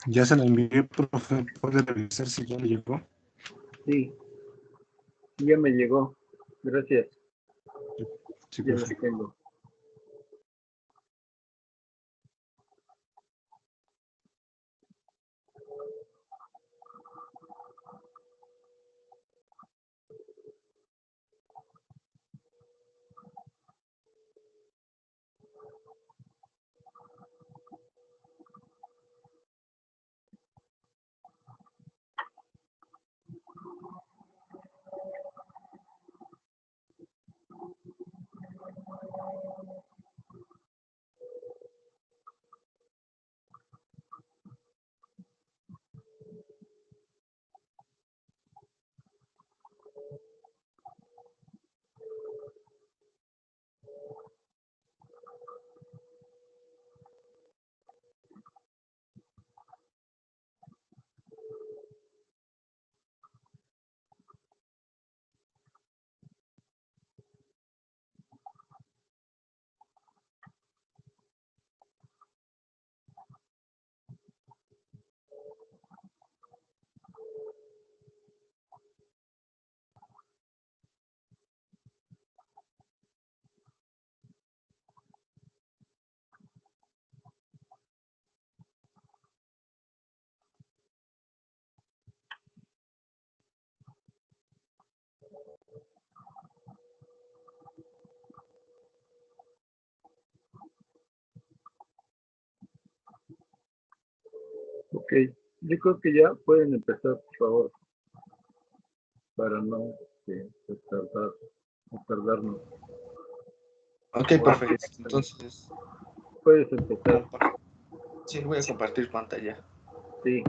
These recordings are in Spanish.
Ya se la envié, profe. ¿Puede revisar si ya le llegó? Sí, ya me llegó. Gracias. Sí, Ya profe. las tengo. Ok, yo creo que ya pueden empezar, por favor, para no tardarnos. Ok, perfecto. Entonces, Puedes empezar, sí, voy a compartir pantalla. sí.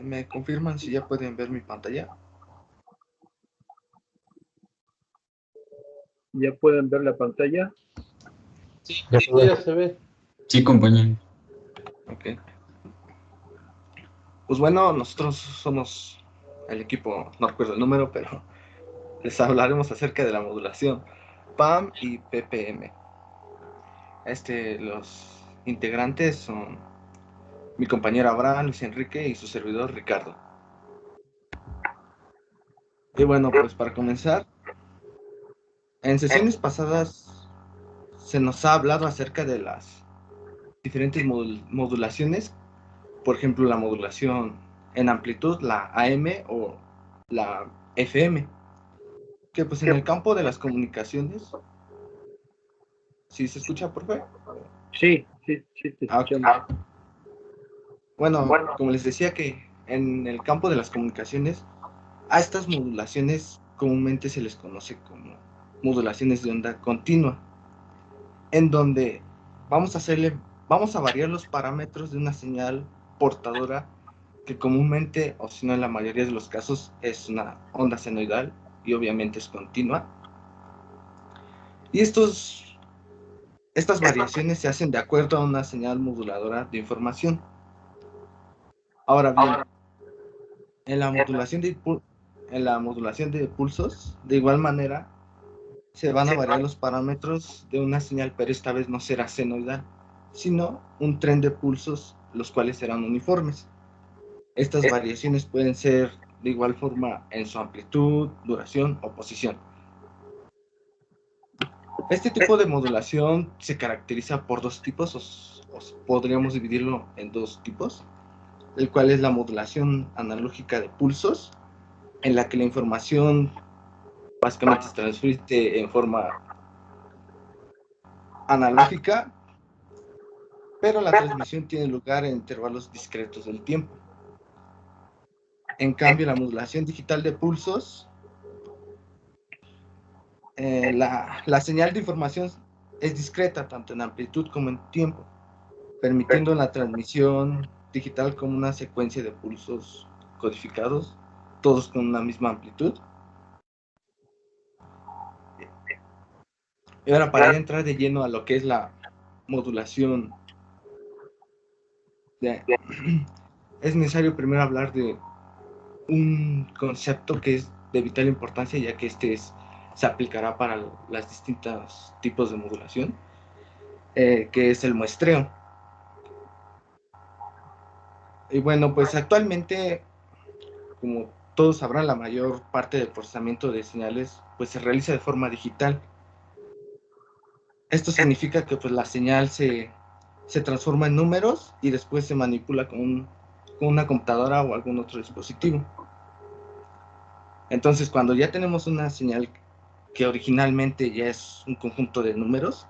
¿Me confirman si ya pueden ver mi pantalla? ¿Ya pueden ver la pantalla? Sí, ya se ve. Sí, compañero. Ok. Pues bueno, nosotros somos el equipo, no recuerdo el número, pero les hablaremos acerca de la modulación PAM y PPM. Los integrantes son mi compañero Abraham, Luis Enrique y su servidor Ricardo. Y bueno, pues para comenzar, en sesiones pasadas se nos ha hablado acerca de las diferentes modulaciones, por ejemplo la modulación en amplitud, la AM o la FM, que pues en el campo de las comunicaciones, ¿sí se escucha, profe? Sí, sí, sí, te Ok. escuchamos. Bueno, como les decía que en el campo de las comunicaciones, a estas modulaciones comúnmente se les conoce como modulaciones de onda continua, en donde vamos a variar los parámetros de una señal portadora que comúnmente, o si no en la mayoría de los casos, es una onda senoidal y obviamente es continua. Y estas variaciones se hacen de acuerdo a una señal moduladora de información. Ahora bien, en la modulación de pulsos, de igual manera, se van a variar los parámetros de una señal, pero esta vez no será senoidal, sino un tren de pulsos, los cuales serán uniformes. Estas variaciones pueden ser de igual forma en su amplitud, duración o posición. Este tipo de modulación se caracteriza por dos tipos, o podríamos dividirlo en dos tipos, el cual es la modulación analógica de pulsos, en la que la información básicamente se transfiere en forma analógica, pero la transmisión tiene lugar en intervalos discretos del tiempo. En cambio, la modulación digital de pulsos, la señal de información es discreta tanto en amplitud como en tiempo, permitiendo la transmisión digital como una secuencia de pulsos codificados, todos con una misma amplitud. Y ahora, para ya entrar de lleno a lo que es la modulación es necesario primero hablar de un concepto que es de vital importancia, ya que se aplicará para los distintos tipos de modulación, que es el muestreo. Y bueno, pues actualmente, como todos sabrán, la mayor parte del procesamiento de señales pues se realiza de forma digital. Esto significa que pues la señal se transforma en números y después se manipula con una computadora o algún otro dispositivo. Entonces, cuando ya tenemos una señal que originalmente ya es un conjunto de números,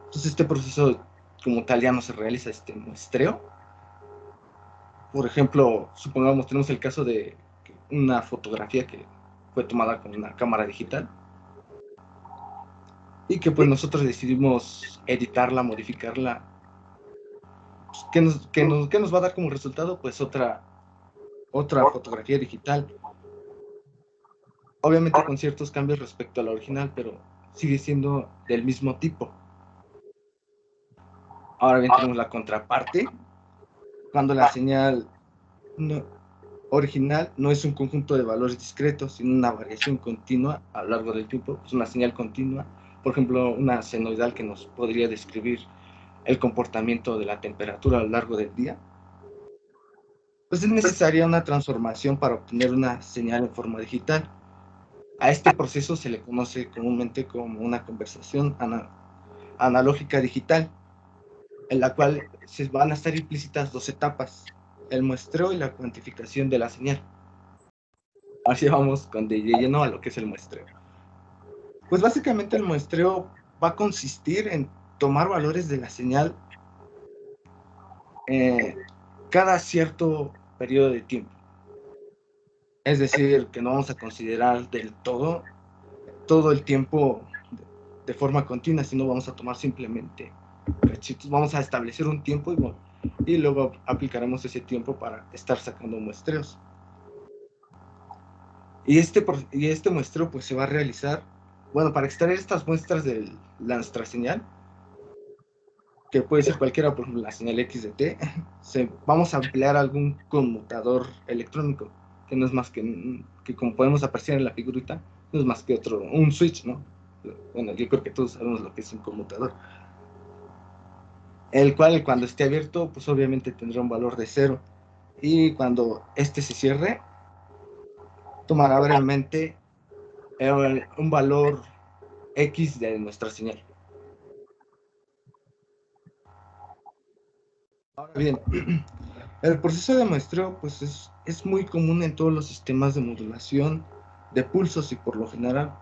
entonces este proceso como tal ya no se realiza muestreo. Por ejemplo, supongamos tenemos el caso de una fotografía que fue tomada con una cámara digital y que pues nosotros decidimos editarla, modificarla. Pues, ¿qué nos va a dar como resultado? Pues otra fotografía digital. Obviamente con ciertos cambios respecto a la original, pero sigue siendo del mismo tipo. Ahora bien, tenemos la contraparte, cuando la señal original no es un conjunto de valores discretos, sino una variación continua a lo largo del tiempo. Es una señal continua, por ejemplo, una senoidal que nos podría describir el comportamiento de la temperatura a lo largo del día. Pues es necesaria una transformación para obtener una señal en forma digital. A este proceso se le conoce comúnmente como una conversación analógica digital, en la cual se van a estar implícitas dos etapas: el muestreo y la cuantificación de la señal. Así vamos de lleno a lo que es el muestreo. Pues básicamente el muestreo va a consistir en tomar valores de la señal cada cierto periodo de tiempo. Es decir, que no vamos a considerar del todo el tiempo de forma continua, sino vamos a tomar simplemente cachitos. Vamos a establecer un tiempo y luego aplicaremos ese tiempo para estar sacando muestreos. Y este muestreo pues se va a realizar, bueno, para extraer estas muestras de nuestra señal, que puede ser cualquiera, por ejemplo la señal X de T, vamos a emplear algún conmutador electrónico, que no es más que como podemos apreciar en la figurita, no es más que un switch, ¿no? Bueno, yo creo que todos sabemos lo que es un conmutador. El cual, cuando esté abierto, pues obviamente tendrá un valor de 0. Y cuando este se cierre, tomará brevemente un valor X de nuestra señal. Ahora bien, el proceso de muestreo pues es muy común en todos los sistemas de modulación de pulsos y por lo general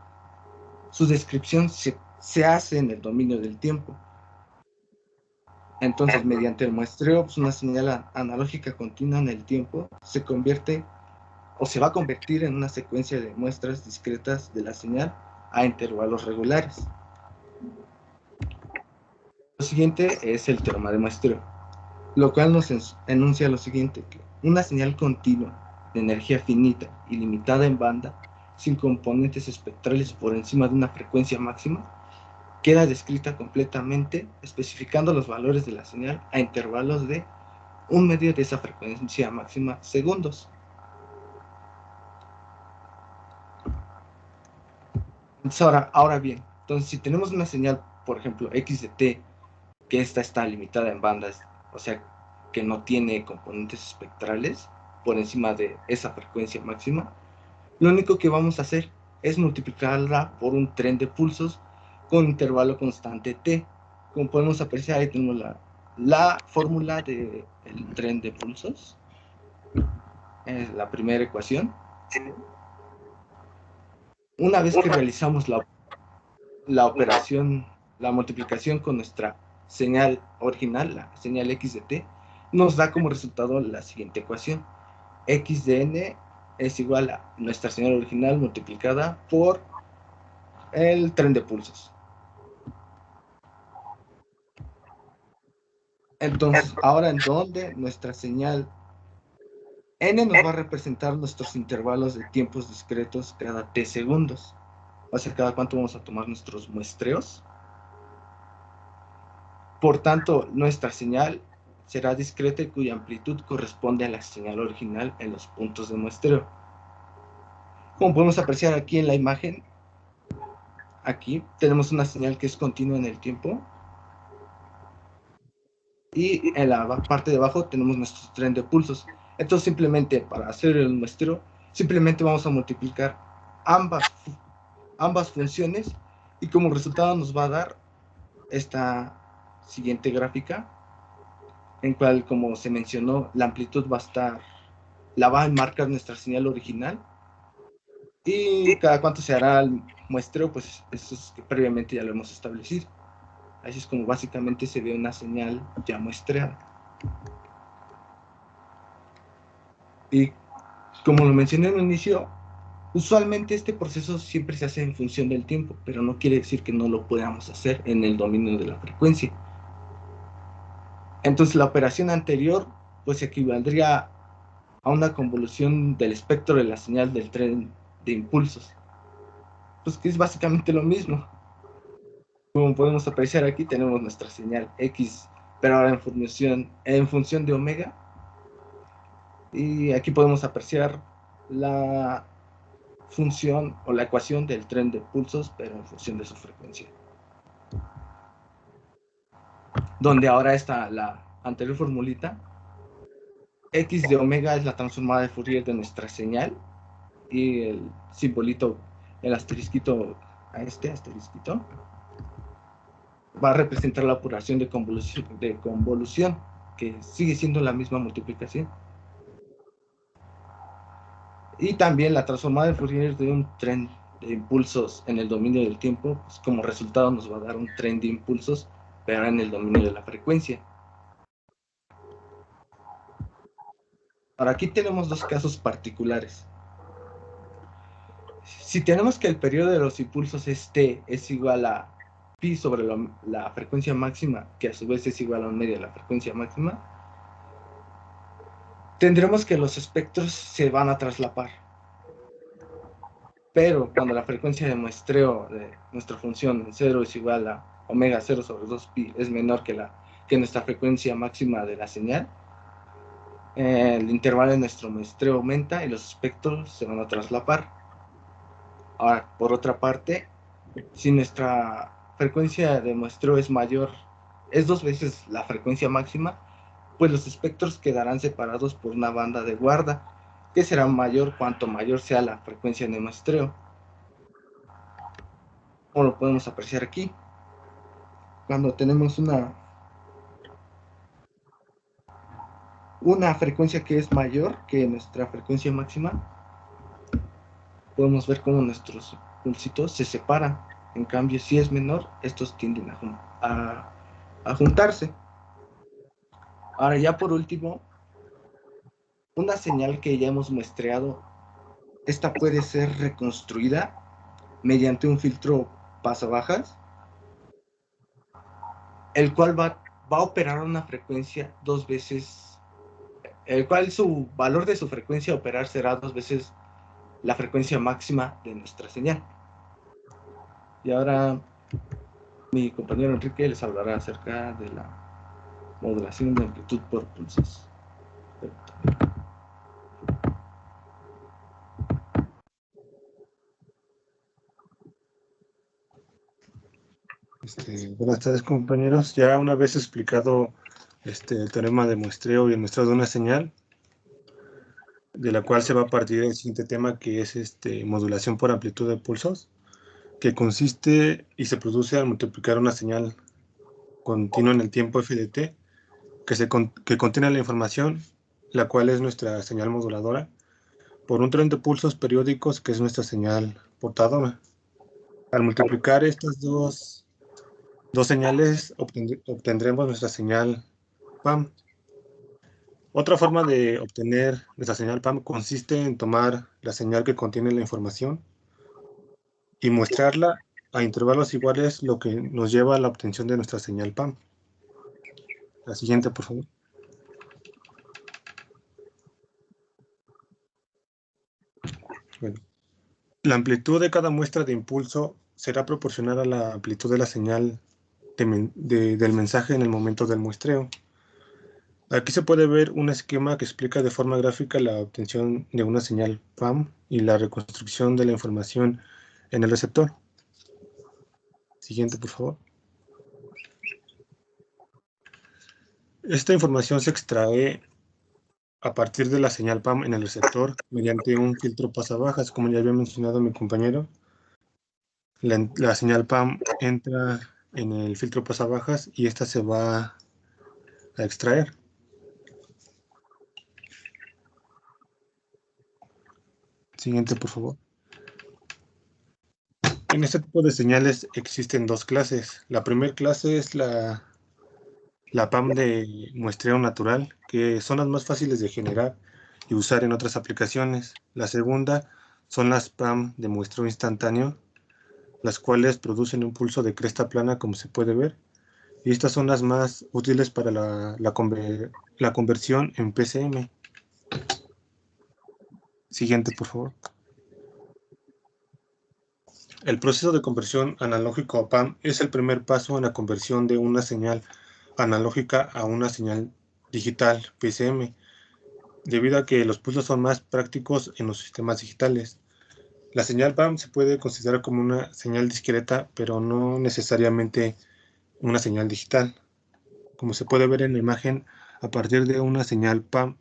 su descripción se hace en el dominio del tiempo. Entonces, mediante el muestreo, pues una señal analógica continua en el tiempo se convierte o se va a convertir en una secuencia de muestras discretas de la señal a intervalos regulares. Lo siguiente es el teorema de muestreo, lo cual nos enuncia lo siguiente: que una señal continua de energía finita y limitada en banda, sin componentes espectrales por encima de una frecuencia máxima, queda descrita completamente, especificando los valores de la señal a intervalos de un medio de esa frecuencia máxima segundos. Entonces, ahora bien, entonces si tenemos una señal, por ejemplo, X de T, que esta está limitada en bandas, o sea, que no tiene componentes espectrales por encima de esa frecuencia máxima, lo único que vamos a hacer es multiplicarla por un tren de pulsos con intervalo constante T. Como podemos apreciar, ahí tenemos la fórmula del tren de pulsos. Es la primera ecuación. Una vez que realizamos la operación, la multiplicación con nuestra señal original, la señal X de T, nos da como resultado la siguiente ecuación: X de N es igual a nuestra señal original multiplicada por el tren de pulsos. Entonces, ahora en donde nuestra señal N nos va a representar nuestros intervalos de tiempos discretos cada T segundos. O sea, cada cuánto vamos a tomar nuestros muestreos. Por tanto, nuestra señal será discreta y cuya amplitud corresponde a la señal original en los puntos de muestreo. Como podemos apreciar aquí en la imagen, aquí tenemos una señal que es continua en el tiempo. Y en la parte de abajo tenemos nuestro tren de pulsos. Entonces simplemente para hacer el muestreo, simplemente vamos a multiplicar ambas funciones y como resultado nos va a dar esta siguiente gráfica, en cual, como se mencionó, la amplitud la va a marcar nuestra señal original y cada cuánto se hará el muestreo, pues eso es que previamente ya lo hemos establecido. Así es como básicamente se ve una señal ya muestreada. Y como lo mencioné en el inicio, usualmente este proceso siempre se hace en función del tiempo, pero no quiere decir que no lo podamos hacer en el dominio de la frecuencia. Entonces la operación anterior pues equivaldría a una convolución del espectro de la señal del tren de impulsos. Pues que es básicamente lo mismo. Como podemos apreciar aquí tenemos nuestra señal X, pero ahora en función de omega. Y aquí podemos apreciar la función o la ecuación del tren de pulsos, pero en función de su frecuencia. Donde ahora está la anterior formulita. X de omega es la transformada de Fourier de nuestra señal. Y el simbolito, el asterisquito a este asterisquito, va a representar la operación de convolución, que sigue siendo la misma multiplicación. Y también la transformada de Fourier de un tren de impulsos en el dominio del tiempo, pues como resultado nos va a dar un tren de impulsos, pero en el dominio de la frecuencia. Ahora aquí tenemos dos casos particulares. Si tenemos que el periodo de los impulsos t es igual a pi sobre la frecuencia máxima, que a su vez es igual a 1 medio de la frecuencia máxima, tendremos que los espectros se van a traslapar. Pero cuando la frecuencia de muestreo de nuestra función en 0 es igual a omega 0 sobre 2pi es menor que nuestra frecuencia máxima de la señal, el intervalo de nuestro muestreo aumenta y los espectros se van a traslapar. Ahora, por otra parte, si nuestra frecuencia de muestreo es mayor, es 2 veces la frecuencia máxima, pues los espectros quedarán separados por una banda de guarda, que será mayor cuanto mayor sea la frecuencia de muestreo. Como lo podemos apreciar aquí, cuando tenemos una frecuencia que es mayor que nuestra frecuencia máxima, podemos ver cómo nuestros pulsitos se separan. En cambio, si es menor, estos tienden a juntarse. Ahora ya por último, una señal que ya hemos muestreado, esta puede ser reconstruida mediante un filtro pasabajas, el cual va a operar a una frecuencia 2 veces, el cual su valor de su frecuencia a operar será 2 veces la frecuencia máxima de nuestra señal. Y ahora mi compañero Enrique les hablará acerca de la modulación de amplitud por pulsos. Buenas tardes, compañeros. Ya una vez explicado el teorema de muestreo y el muestreo de una señal, de la cual se va a partir el siguiente tema, que es modulación por amplitud de pulsos, que consiste y se produce al multiplicar una señal continua en el tiempo f de t, que contiene la información, la cual es nuestra señal moduladora, por un tren de pulsos periódicos, que es nuestra señal portadora. Al multiplicar estas dos señales, obtendremos nuestra señal PAM. Otra forma de obtener nuestra señal PAM consiste en tomar la señal que contiene la información y mostrarla a intervalos iguales, lo que nos lleva a la obtención de nuestra señal PAM. La siguiente, por favor. Bueno, la amplitud de cada muestra de impulso será proporcional a la amplitud de la señal del mensaje en el momento del muestreo. Aquí se puede ver un esquema que explica de forma gráfica la obtención de una señal PAM y la reconstrucción de la información en el receptor. Siguiente, por favor. Esta información se extrae a partir de la señal PAM en el receptor mediante un filtro pasabajas, como ya había mencionado mi compañero. La señal PAM entra en el filtro pasabajas y esta se va a extraer. Siguiente, por favor. En este tipo de señales existen dos clases. La primera clase es la PAM de muestreo natural, que son las más fáciles de generar y usar en otras aplicaciones. La segunda son las PAM de muestreo instantáneo, las cuales producen un pulso de cresta plana, como se puede ver. Y estas son las más útiles para la conversión en PCM. Siguiente, por favor. El proceso de conversión analógico a PAM es el primer paso en la conversión de una señal analógica a una señal digital, PCM, debido a que los pulsos son más prácticos en los sistemas digitales. La señal PAM se puede considerar como una señal discreta, pero no necesariamente una señal digital. Como se puede ver en la imagen, a partir de una señal PAM,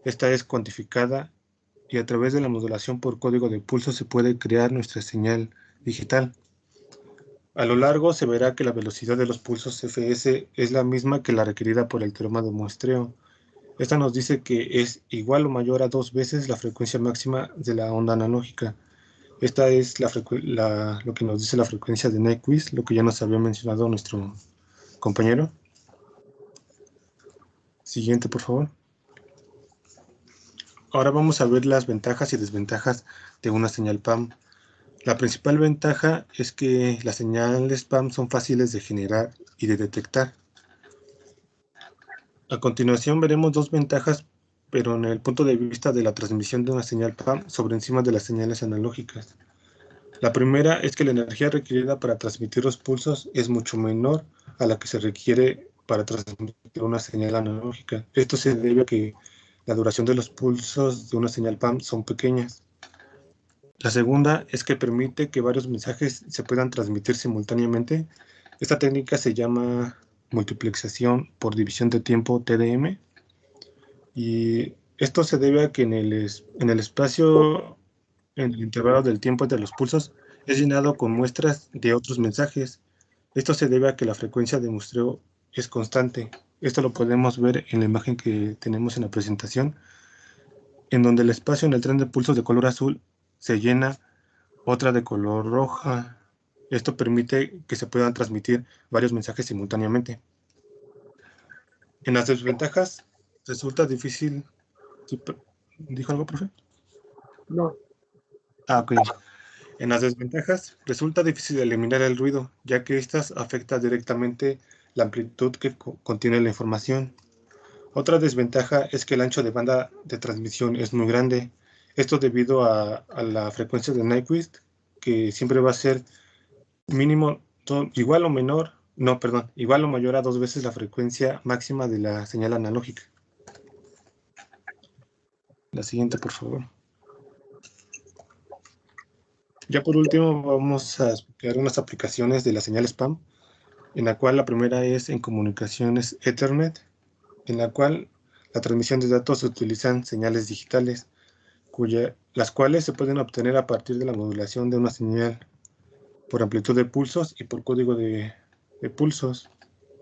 esta es cuantificada y a través de la modulación por código de pulso se puede crear nuestra señal digital. A lo largo se verá que la velocidad de los pulsos Fs es la misma que la requerida por el teorema de muestreo. Esta nos dice que es igual o mayor a 2 veces la frecuencia máxima de la onda analógica. Esta es lo que nos dice la frecuencia de Nyquist, lo que ya nos había mencionado nuestro compañero. Siguiente, por favor. Ahora vamos a ver las ventajas y desventajas de una señal PAM. La principal ventaja es que las señales PAM son fáciles de generar y de detectar. A continuación veremos dos ventajas, pero en el punto de vista de la transmisión de una señal PAM sobre encima de las señales analógicas. La primera es que la energía requerida para transmitir los pulsos es mucho menor a la que se requiere para transmitir una señal analógica. Esto se debe a que la duración de los pulsos de una señal PAM son pequeñas. La segunda es que permite que varios mensajes se puedan transmitir simultáneamente. Esta técnica se llama multiplexación por división de tiempo, TDM, y esto se debe a que en el espacio, en el intervalo del tiempo entre los pulsos, es llenado con muestras de otros mensajes. Esto se debe a que la frecuencia de muestreo es constante. Esto lo podemos ver en la imagen que tenemos en la presentación, en donde el espacio en el tren de pulsos de color azul se llena, otra de color roja. Esto permite que se puedan transmitir varios mensajes simultáneamente. En las desventajas resulta difícil. ¿Dijo algo, profe? No. Ok. En las desventajas resulta difícil eliminar el ruido, ya que estas afectan directamente la amplitud que contiene la información. Otra desventaja es que el ancho de banda de transmisión es muy grande. Esto debido a la frecuencia de Nyquist, que siempre va a ser mínimo igual o mayor a 2 veces la frecuencia máxima de la señal analógica. La siguiente, por favor. Ya por último vamos a explicar unas aplicaciones de las señales PAM, en la cual la primera es en comunicaciones Ethernet, en la cual la transmisión de datos se utilizan señales digitales, las cuales se pueden obtener a partir de la modulación de una señal por amplitud de pulsos y por código de pulsos.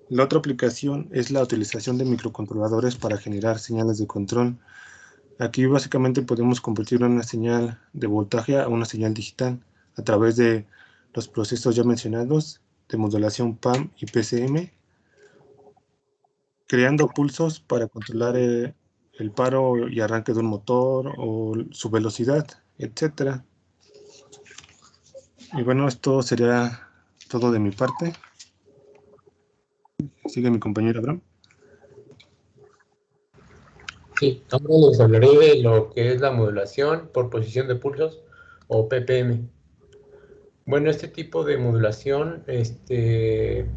La otra aplicación es la utilización de microcontroladores para generar señales de control. Aquí básicamente podemos convertir una señal de voltaje a una señal digital a través de los procesos ya mencionados de modulación PAM y PCM, creando pulsos para controlar el paro y arranque de un motor o su velocidad, etc. Y bueno, esto sería todo de mi parte. Sigue mi compañero Abraham. Sí, ahora les hablaré de lo que es la modulación por posición de pulsos o PPM. Bueno, este tipo de modulación tiene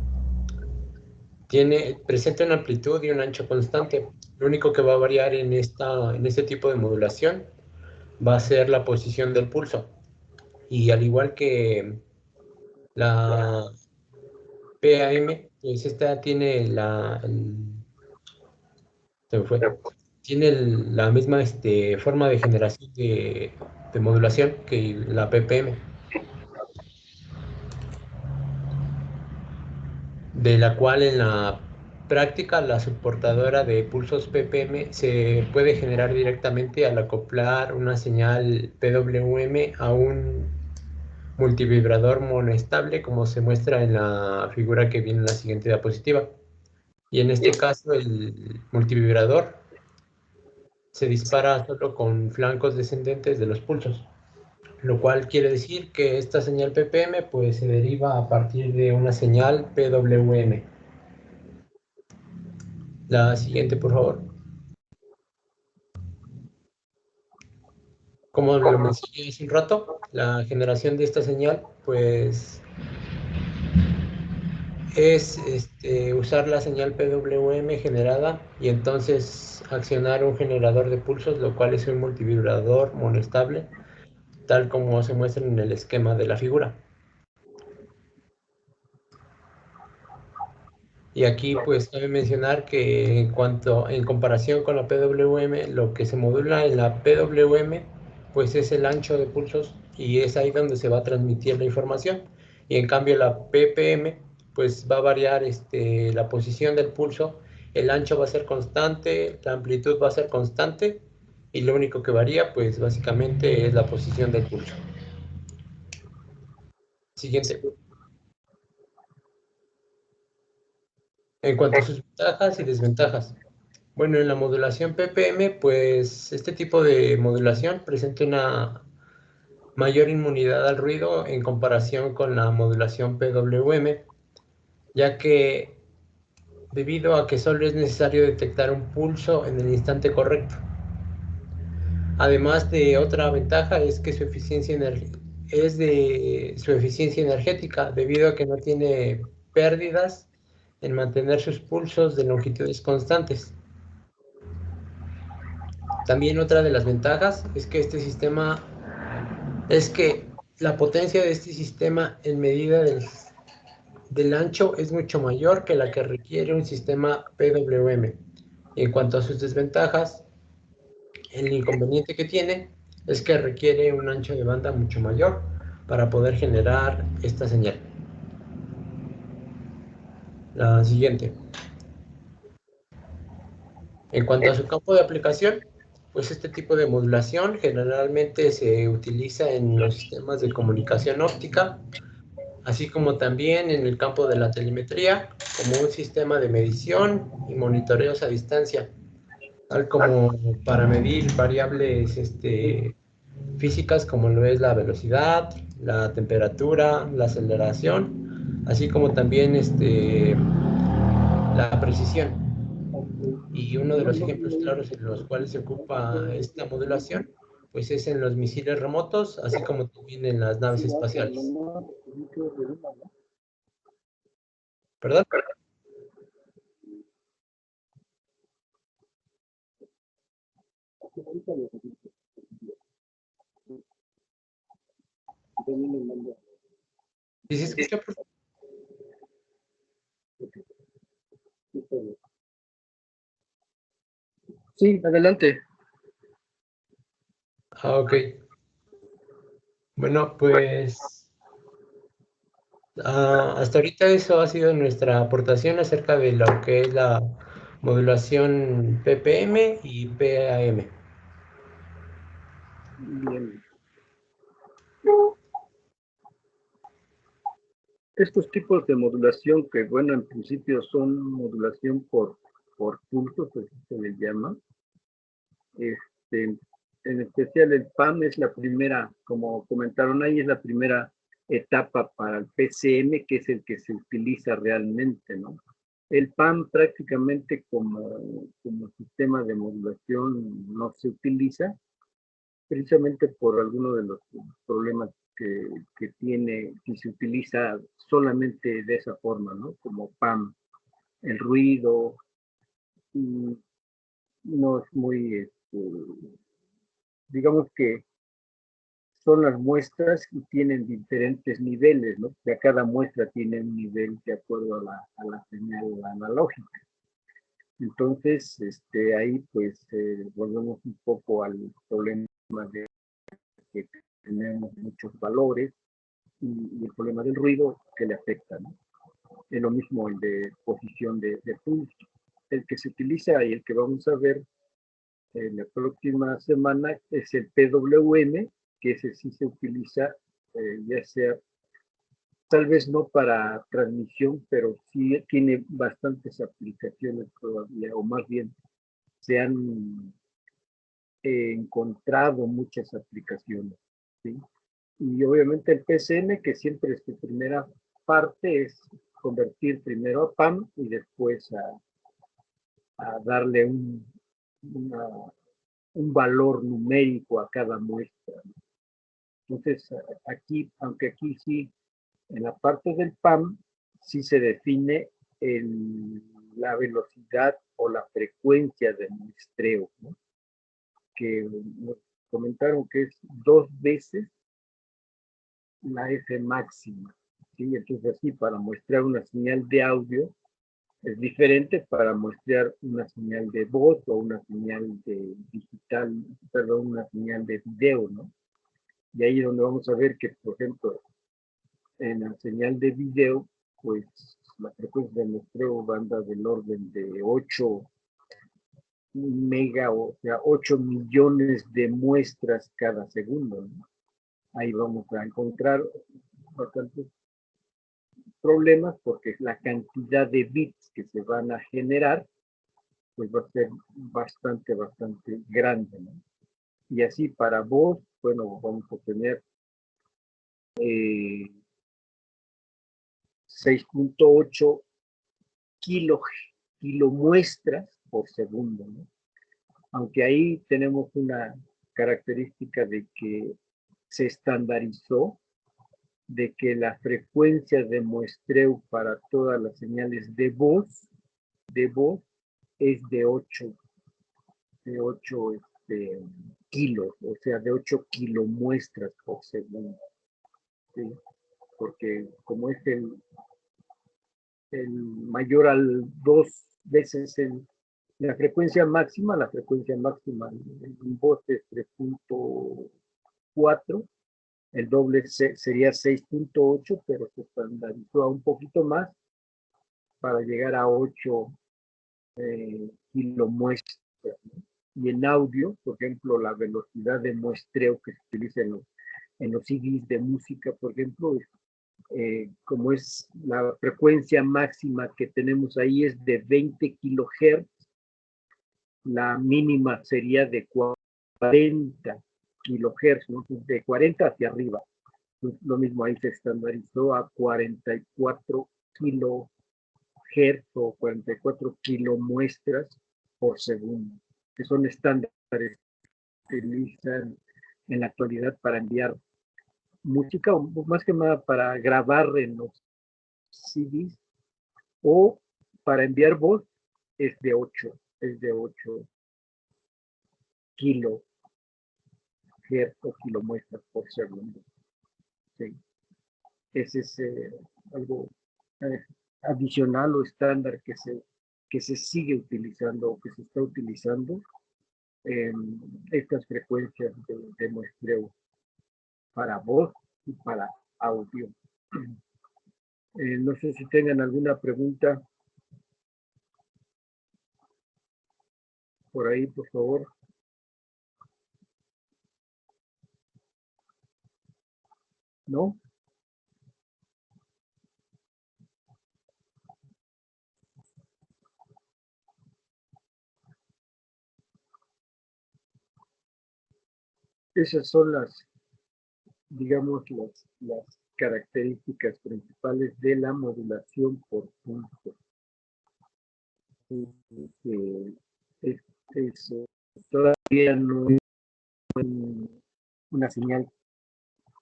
presenta una amplitud y un ancho constante. Lo único que va a variar en este tipo de modulación va a ser la posición del pulso. Y al igual que la PAM, pues esta tiene tiene la misma forma de generación de modulación que la PPM, de la cual en la práctica la soportadora de pulsos PPM se puede generar directamente al acoplar una señal PWM a un multivibrador monoestable, como se muestra en la figura que viene en la siguiente diapositiva. Y en este caso el multivibrador se dispara solo con flancos descendentes de los pulsos, lo cual quiere decir que esta señal PPM pues se deriva a partir de una señal PWM. La siguiente, por favor. Como lo mencioné hace un rato, la generación de esta señal pues es usar la señal PWM generada y entonces accionar un generador de pulsos, lo cual es un multivibrador monoestable, tal como se muestra en el esquema de la figura. Y aquí pues cabe mencionar que en comparación con la PWM, lo que se modula en la PWM pues es el ancho de pulsos y es ahí donde se va a transmitir la información. Y en cambio la PPM pues va a variar la posición del pulso, el ancho va a ser constante, la amplitud va a ser constante y lo único que varía pues básicamente es la posición del pulso. Siguiente. En cuanto a sus ventajas y desventajas. Bueno, en la modulación PPM, pues este tipo de modulación presenta una mayor inmunidad al ruido en comparación con la modulación PWM, ya que debido a que solo es necesario detectar un pulso en el instante correcto. Además de otra ventaja es que su eficiencia energética, debido a que no tiene pérdidas en mantener sus pulsos de longitudes constantes. También otra de las ventajas es que la potencia de este sistema en medida del ancho es mucho mayor que la que requiere un sistema PWM. Y en cuanto a sus desventajas, el inconveniente que tiene es que requiere un ancho de banda mucho mayor para poder generar esta señal. La siguiente. En cuanto a su campo de aplicación, pues este tipo de modulación generalmente se utiliza en los sistemas de comunicación óptica, así como también en el campo de la telemetría, como un sistema de medición y monitoreos a distancia, tal como para medir variables físicas como lo es la velocidad, la temperatura, la aceleración, así como también la precisión. Y uno de los ejemplos claros en los cuales se ocupa esta modulación, pues es en los misiles remotos, así como también en las naves espaciales. ¿Perdón? ¿Sí se escucha, por favor? Sí, adelante. Ah, ok. Bueno, pues hasta ahorita eso ha sido nuestra aportación acerca de lo que es la modulación PPM y PAM. Bien. Estos tipos de modulación que, bueno, en principio son modulación por pulsos, así se les llama. En especial el PAM es la primera, como comentaron ahí, es la primera etapa para el PCM, que es el que se utiliza realmente, ¿no? El PAM prácticamente como sistema de modulación no se utiliza, precisamente por algunos de los problemas que tiene, que se utiliza solamente de esa forma, ¿no? Como PAM. el ruido, y no es muy, digamos que son las muestras y tienen diferentes niveles, ¿no? Ya cada muestra tiene un nivel de acuerdo a la señal analógica. Entonces, ahí pues volvemos un poco al problema de que tenemos muchos valores y el problema del ruido que le afecta, ¿no? Es lo mismo el de posición de pulso. El que se utiliza y el que vamos a ver la próxima semana es el PWM, que ese sí se utiliza, ya sea, tal vez no para transmisión, pero sí tiene bastantes aplicaciones todavía, o más bien se han encontrado muchas aplicaciones, ¿sí? Y obviamente el PCM, que siempre es su primera parte, es convertir primero a PAM y después a darle un valor numérico a cada muestra. Entonces, aquí, aunque aquí sí, en la parte del PAM, sí se define la velocidad o la frecuencia de muestreo, ¿no? Que nos comentaron que es 2 veces la F máxima, ¿sí? Entonces, así, para muestrar una señal de audio, es diferente para muestrear una señal de voz o una señal de digital, perdón, una señal de video, ¿no? Y ahí es donde vamos a ver que, por ejemplo, en la señal de video, pues la frecuencia de muestreo anda del orden de 8 mega, o sea, 8 millones de muestras cada segundo, ¿no? Ahí vamos a encontrar bastantes problemas porque la cantidad de bits que se van a generar pues va a ser bastante grande, ¿no? Y así para voz, bueno, vamos a tener 6.8 kilomuestras por segundo, ¿no? Aunque ahí tenemos una característica de que se estandarizó, de que la frecuencia de muestreo para todas las señales de voz es de 8 kilos, o sea, de 8 kilomuestras por segundo, ¿sí? Porque como es el mayor al 2 veces la frecuencia máxima en voz es 3.4, el doble sería 6.8, pero se estandarizó a un poquito más para llegar a 8 kilomuestras, ¿no? Y en audio, por ejemplo, la velocidad de muestreo que se utiliza en los CDs de música, por ejemplo, como es la frecuencia máxima que tenemos ahí es de 20 kilohertz, la mínima sería de 40 kilohertz, ¿no? De 40 hacia arriba. Entonces, lo mismo ahí se estandarizó a 44 kilohertz o 44 kilomuestras por segundo, que son estándares que se utilizan en la actualidad para enviar música, o más que nada para grabar en los CDs, o para enviar voz es de 8 kilohertz o kilomuestras por segundo. Sí. Ese es algo adicional o estándar que se sigue utilizando o que se está utilizando en estas frecuencias de muestreo para voz y para audio. No sé si tengan alguna pregunta por ahí, por favor. ¿No? Esas son digamos, las características principales de la modulación por pulso. Todavía no es una señal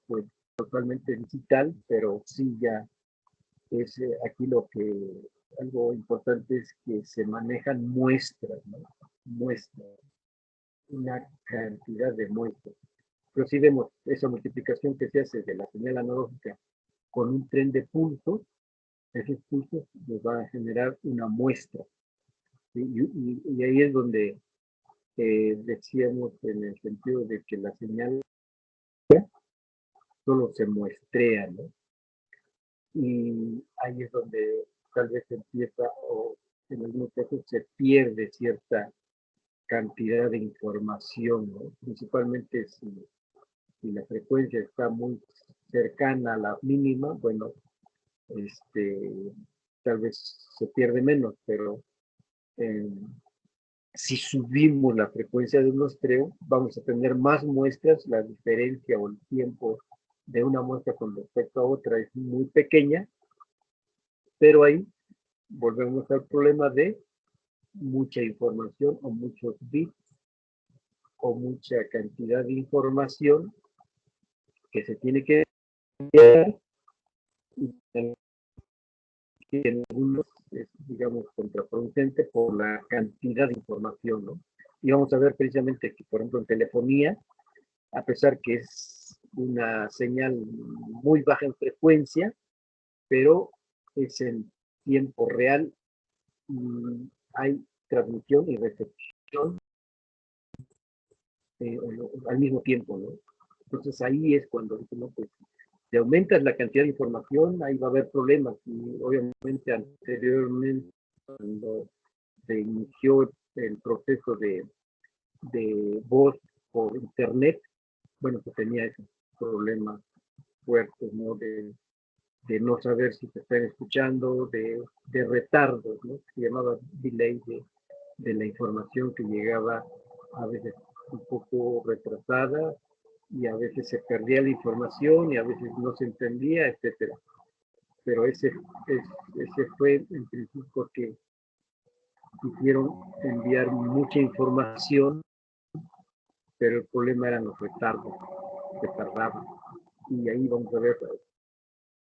pues totalmente digital, pero sí ya es aquí lo que algo importante es que se manejan muestras, ¿no? Muestras, una cantidad de muestras. Pero si vemos esa multiplicación que se hace de la señal analógica con un tren de pulsos, esos pulsos nos van a generar una muestra. ¿Sí? Y ahí es donde decíamos en el sentido de que la señal solo se muestrea, ¿no? Y ahí es donde tal vez empieza o en algunos casos se pierde cierta cantidad de información, ¿no? Principalmente si la frecuencia está muy cercana a la mínima, bueno, tal vez se pierde menos, pero si subimos la frecuencia de un muestreo, vamos a tener más muestras, la diferencia o el tiempo de una muestra con respecto a otra es muy pequeña, pero ahí volvemos al problema de mucha información o muchos bits o mucha cantidad de información que se tiene que enviar y en algunos es, digamos, contraproducente por la cantidad de información, ¿no? Y vamos a ver precisamente que, por ejemplo, en telefonía, a pesar que es una señal muy baja en frecuencia, pero es en tiempo real y hay transmisión y recepción al mismo tiempo, ¿no? Entonces ahí es cuando, ¿no? Pues, si aumentas la cantidad de información, ahí va a haber problemas. Y obviamente anteriormente, cuando se inició el proceso de voz por internet, bueno, pues tenía esos problemas fuertes, ¿no? De no saber si te están escuchando, de retardos, ¿no? Se llamaba delay de la información que llegaba a veces un poco retrasada y a veces se perdía la información y a veces no se entendía, etcétera. Pero ese fue en principio porque quisieron enviar mucha información, pero el problema eran los retardos que tardaban. Y ahí vamos a ver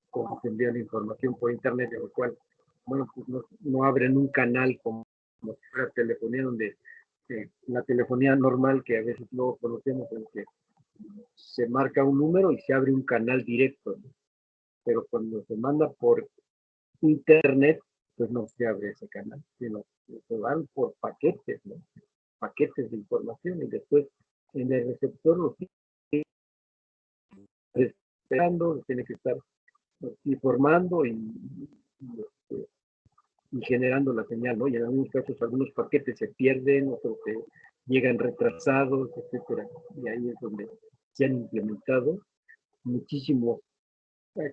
cómo se envía la información por internet, de lo cual, bueno, pues no abren un canal como si fuera telefonía, donde la telefonía normal que a veces no conocemos, en que se marca un número y se abre un canal directo, ¿no? Pero cuando se manda por internet, pues no se abre ese canal, sino que se van por paquetes, ¿no? Paquetes de información y después en el receptor lo tiene esperando, tiene que estar informando y generando la señal, ¿no? Y en algunos casos algunos paquetes se pierden, otros llegan retrasados, etcétera. Y ahí es donde se han implementado muchísimos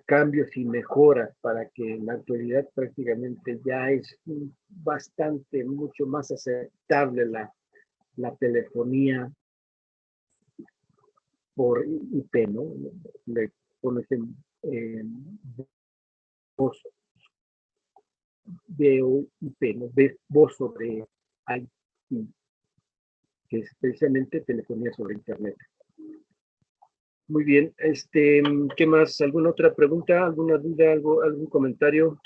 cambios y mejoras para que en la actualidad prácticamente ya es bastante, mucho más aceptable la telefonía por IP, ¿no? Le pones en voz VoIP, ¿no? Voz sobre IP, que es precisamente telefonía sobre Internet. Muy bien, ¿qué más? ¿Alguna otra pregunta? ¿Alguna duda? ¿Algún comentario?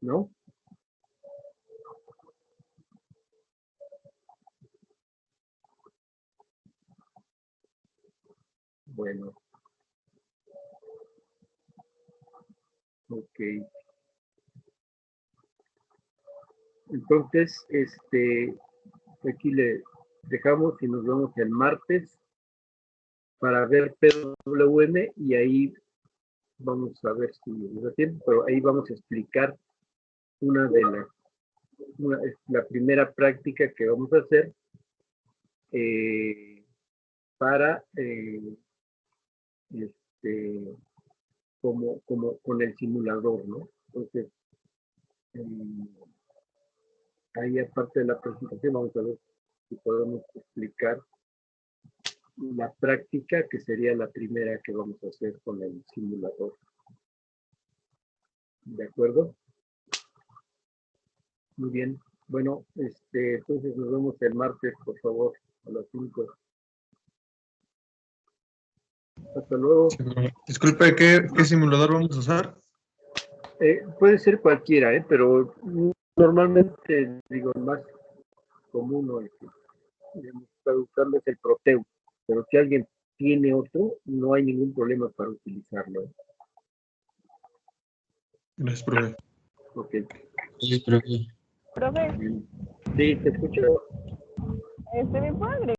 ¿No? Bueno. Ok. Entonces, aquí le dejamos y nos vemos el martes para ver PWM y ahí vamos a ver si nos da tiempo, pero ahí vamos a explicar la primera práctica que vamos a hacer para como con el simulador, ¿no? Entonces, ahí aparte de la presentación vamos a ver si podemos explicar la práctica que sería la primera que vamos a hacer con el simulador. ¿De acuerdo? Muy bien. Bueno, entonces nos vemos el martes, por favor, a las 5. Hasta luego. Sí, disculpe, ¿qué simulador vamos a usar? Puede ser cualquiera, pero normalmente, digo, el más común o el que para usarlo es el Proteu. Pero si alguien tiene otro, no hay ningún problema para utilizarlo. Gracias, profe. Ok. Sí, profe. Profe, Sí, te escucho. ¿me puede agregar